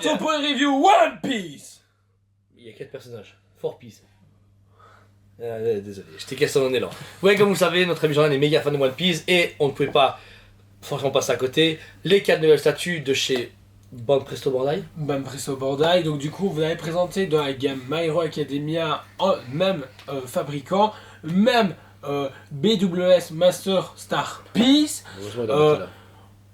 retrouve pour une review One Piece. Il y a 4 personnages. 4 Piece. Désolé, j'étais cassé en élan. Ouais, comme vous le savez, notre ami Jordan est méga fan de One Piece et on ne pouvait pas franchement passer à côté. Les 4 nouvelles statues de chez Presto Bandai. Presto Bandai, donc du coup vous avez présenté dans la gamme My Hero Academia, même fabricant, même BWS Master Star Piece.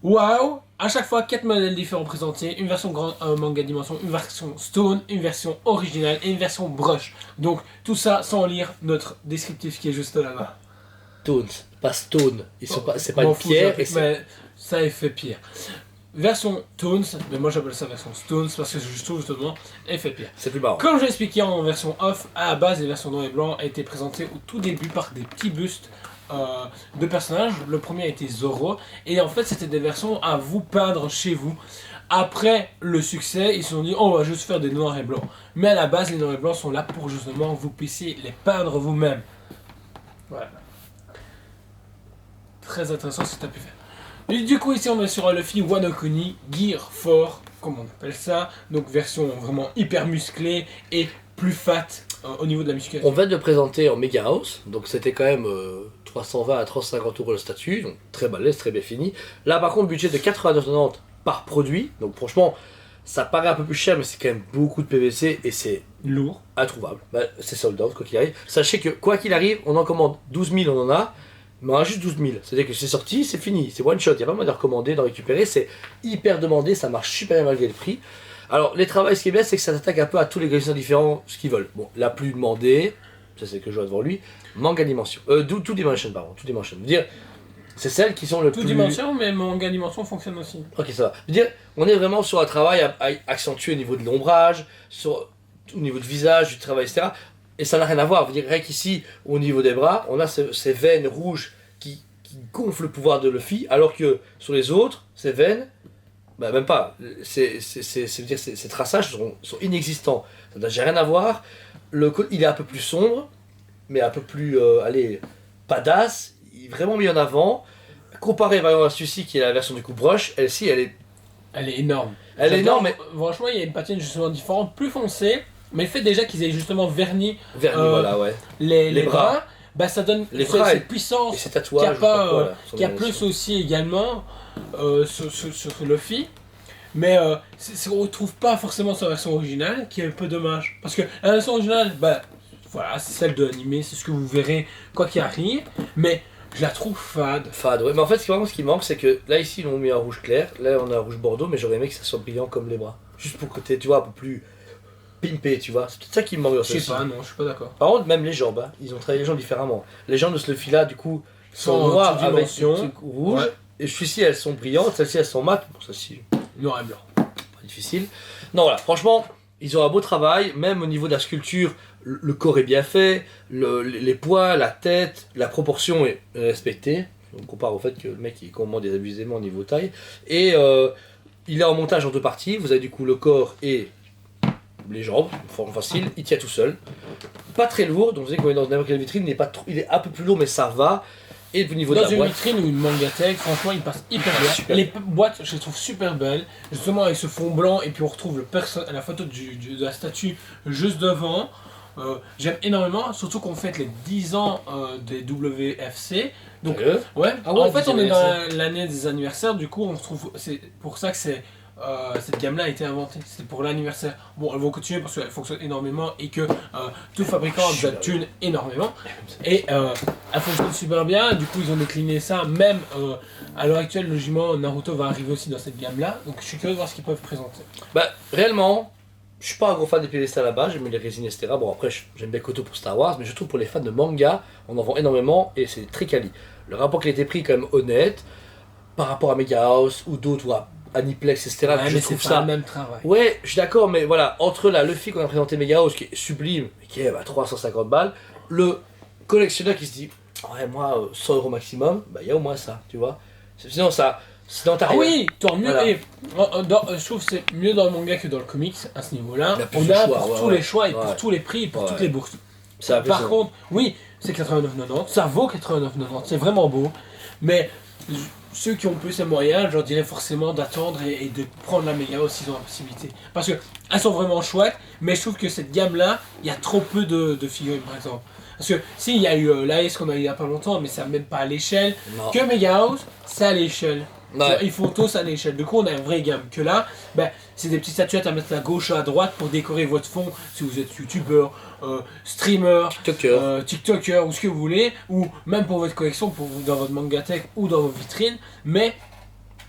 Waouh! À chaque fois 4 modèles différents présentés, une version grand manga dimension, une version stone, une version originale et une version brush. Donc tout ça sans lire notre descriptif qui est juste là-bas. Stones, pas stone. C'est pas une pierre. Mais ça effet pierre. Version Tones, mais moi j'appelle ça version Stones parce que je trouve justement effet pierre. C'est plus marrant. Comme je l'ai expliqué en version off, à la base les versions noir et blanc a été présentées au tout début par des petits bustes de personnages. Le premier a été Zoro et en fait c'était des versions à vous peindre chez vous. Après le succès, ils se sont dit on va juste faire des noirs et blancs. Mais à la base les noirs et blancs sont là pour justement vous puissiez les peindre vous-même. Voilà. Très intéressant ce que tu as pu faire. Et du coup ici on est sur Luffy Wano Kuni Gear 4, comme on appelle ça, donc version vraiment hyper musclée et plus fat au niveau de la musculation. On vient de le présenter en Mega House, donc c'était quand même 320 à 350 € le statut, donc très balèze, très bien fini. Là par contre budget de 89,90 par produit, donc franchement ça paraît un peu plus cher mais c'est quand même beaucoup de PVC et c'est lourd, introuvable. Bah, c'est sold out quoi qu'il arrive. Sachez que quoi qu'il arrive, on en commande 12 000, on en a. Mais on a juste 12 000, c'est-à-dire que c'est sorti, c'est fini, c'est one shot, il n'y a pas moyen de recommander, d'en récupérer, c'est hyper demandé, ça marche super bien malgré le prix. Alors les travaux, ce qui est bien, c'est que ça s'attaque un peu à tous les collectionneurs différents, ce qu'ils veulent. Bon, la plus demandée, ça c'est que je vois devant lui, Manga Dimension, Two Dimension, pardon, Two Dimension. Je veux dire, c'est celles qui sont le Two plus... Dimension, mais Manga Dimension fonctionne aussi. Ok, ça va. Je veux dire, on est vraiment sur un travail à accentuer au niveau de l'ombrage, au niveau du visage, du travail, etc. Et ça n'a rien à voir, je veux dire, rien qu'ici, au niveau des bras, on a ces veines rouges qui gonflent le pouvoir de Luffy, alors que sur les autres, ces veines, bah même pas, ces traçages sont inexistants. Ça n'a rien à voir, il est un peu plus sombre, mais un peu plus, badass, il est vraiment mis en avant. Comparé par exemple à celui-ci qui est la version du coup brush, elle-ci, elle est énorme. Elle est énorme, mais... Franchement, il y a une patine justement différente, plus foncée. Mais le fait déjà qu'ils aient justement verni voilà, ouais. les bras, bah ça donne cette puissance et ces tatouages qu'il y a plus aussi également sur Luffy. Mais on ne retrouve pas forcément sa version originale, qui est un peu dommage. Parce que la version originale, bah voilà, c'est celle de l'anime, c'est ce que vous verrez quoi qu'il arrive. Mais je la trouve fade. Fade, ouais. Mais en fait, ce qui manque, c'est que là, ici, ils ont mis un rouge clair, là, on a un rouge bordeaux, mais j'aurais aimé que ça soit brillant comme les bras. Juste pour côté, tu vois, un peu plus pimpé, tu vois. C'est peut-être ça qui me manque dans Je sais pas, non, je suis pas d'accord. Par contre, même les jambes, hein, ils ont travaillé les jambes différemment. Les jambes de ce Luffy-là, du coup, sont noires avec des trucs rouges. Ouais. Et celui-ci, elles sont brillantes, celles-ci, elles sont mates. Bon, celle-ci, noir et blanc. Pas difficile. Non, voilà, franchement, ils ont un beau travail, même au niveau de la sculpture, le corps est bien fait, les poids, la tête, la proportion est respectée. On compare au fait que le mec il commande des abusément au niveau taille. Et il est en montage en deux parties, vous avez du coup le corps et les jambes, forme facile, il tient tout seul. Pas très lourd, donc vous savez qu'on est dans n'importe quelle vitrine, il est un peu plus lourd mais ça va. Et au niveau dans de la une boîte, vitrine ou une mangatech, franchement il passe hyper bien. Super. Les boîtes je les trouve super belles, justement avec ce fond blanc et puis on retrouve la photo de la statue juste devant. J'aime énormément, surtout qu'on fête les 10 ans des WFC. Donc, ouais, en fait on est dans l'année des anniversaires, du coup on retrouve, c'est pour ça que cette gamme là a été inventée, c'est pour l'anniversaire. Bon, elles vont continuer parce qu'elles fonctionnent énormément et que tout fabricant a thune énormément. Et elles fonctionnent super bien, du coup ils ont décliné ça, même à l'heure actuelle, logiquement Naruto va arriver aussi dans cette gamme là, donc je suis curieux de voir ce qu'ils peuvent présenter. Bah, réellement, je suis pas un gros fan des PVC à la base, j'aime les résines, etc. Bon, après, j'aime bien Koto pour Star Wars, mais je trouve pour les fans de manga, on en vend énormément et c'est très quali. Le rapport qualité-prix est quand même honnête par rapport à Mega House ou d'autres ou à Aniplex, etc. Ouais, je trouve ça. Le même travail. Ouais, je suis d'accord, mais voilà, entre là, Luffy qu'on a présenté Mega House qui est sublime, qui est à 350 balles, le collectionneur qui se dit, ouais, moi, 100 € maximum, bah, il y a au moins ça, tu vois. Sinon, ça. Sinon, t'as rien. Oui, tant mieux. Voilà. Et, je trouve que c'est mieux dans le manga que dans le comics à ce niveau-là. Il On y a a plus de choix, pour tous les choix et pour tous les prix et pour toutes les bourses. Par contre, oui, c'est 89,90. Ça vaut 89,90. C'est vraiment beau. Mais ceux qui ont plus les moyens, je leur dirais forcément d'attendre et de prendre la Megahouse s'ils ont la possibilité. Parce qu'elles sont vraiment chouettes, mais je trouve que cette gamme-là, il y a trop peu de figurines par exemple. Parce que si, il y a eu l'AS qu'on a eu il y a pas longtemps, mais ça même pas à l'échelle. Non. Que Megahouse, c'est à l'échelle. Ouais. Ils font tous à l'échelle. Du coup, on a une vraie gamme. Que là, ben, c'est des petites statuettes à mettre à gauche ou à droite pour décorer votre fond. Si vous êtes youtubeur, streamer, TikToker ou ce que vous voulez. Ou même pour votre collection, dans votre mangatech ou dans vos vitrines. Mais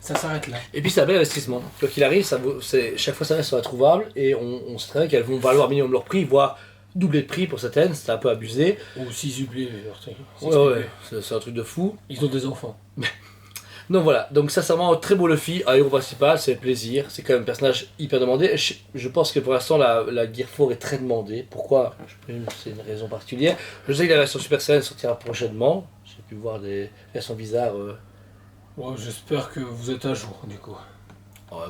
ça s'arrête là. Et puis c'est un bel investissement. Quoi qu'il arrive, chaque fois ça reste introuvable et on sait très bien qu'elles vont valoir minimum leur prix, voire doubler de prix pour certaines, c'est un peu abusé. Ou 6 oubliés. Ouais, c'est un truc de fou. Ils ont des enfants. Donc voilà, donc sincèrement, très beau Luffy, un héros principal, c'est plaisir, c'est quand même un personnage hyper demandé. Je pense que pour l'instant, la Gear 4 est très demandée. Pourquoi? Je présume que c'est une raison particulière. Je sais que la version Super Saiyan sortira prochainement. J'ai pu voir des versions bizarres. Ouais, j'espère que vous êtes à jour du coup.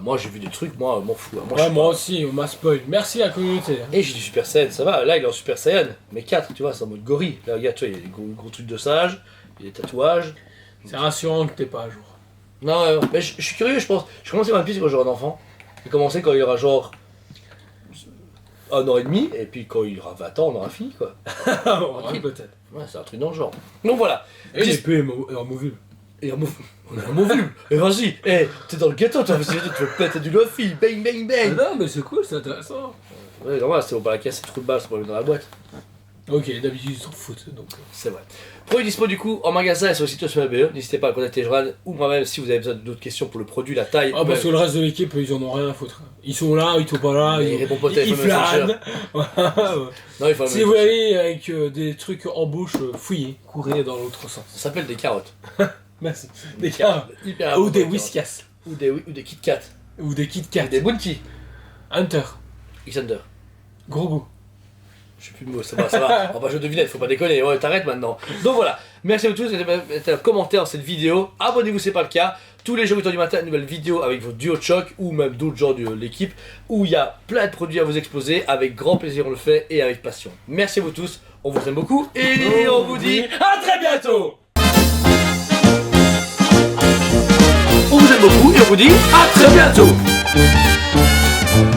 Moi j'ai vu des trucs, moi m'en fous. Moi aussi, on m'a spoil. Merci à la communauté. Et j'ai du Super Saiyan, ça va. Là il est en Super Saiyan, mais 4, tu vois, c'est en mode gorille. Là regarde, tu vois, il y a des gros trucs de sage, il y a des tatouages. C'est rassurant que t'es pas à jour. Non, mais je suis curieux, je pense. Je commençais One Piece quand j'aurai un enfant. J'ai commencé quand il aura genre 1 an et demi, et puis quand il aura 20 ans, on aura fini quoi. Ouais, peut-être. Ouais, c'est un truc dans le genre. Donc voilà. Et l'épée est amovible. Et amovible. Et vas-y, t'es dans le ghetto, tu veux péter du Luffy, bang bang bang. Non, mais c'est cool, c'est intéressant. Ouais, normal, c'est au bas la caisse, c'est trop de balles, c'est pour aller dans la boîte. Ok, d'habitude ils s'en foutent donc. C'est vrai. Produit dispo du coup en magasin et sur le site SMABE. N'hésitez pas à contacter Johan ou moi-même si vous avez besoin d'autres questions pour le produit, la taille. Ah, parce que le reste de l'équipe, ils en ont rien à foutre. Ils sont là, ils sont pas là, ils répondent pas au téléphone flânent. Non, il faut Si vous allez avec des trucs en bouche, fouillez, courez dans l'autre sens. Ça s'appelle des carottes. Merci. Des carottes. Hyper Ou des important, Whiskas. Ou des Kit Kat. Ou des Kit Kat. Ou des Bounty. Hunter. Xander. Gros goût. Je sais plus le mot, ça va. On va jouer de devinette, faut pas déconner, ouais, t'arrêtes maintenant. Donc voilà, merci à vous tous, mettez un commentaire dans cette vidéo, abonnez-vous si c'est pas le cas. Tous les jours 8h du matin, une nouvelle vidéo avec vos duos de choc ou même d'autres gens de l'équipe où il y a plein de produits à vous exposer. Avec grand plaisir, on le fait et avec passion. Merci à vous tous, on vous aime beaucoup et on vous dit à très bientôt. On vous aime beaucoup et on vous dit à très bientôt.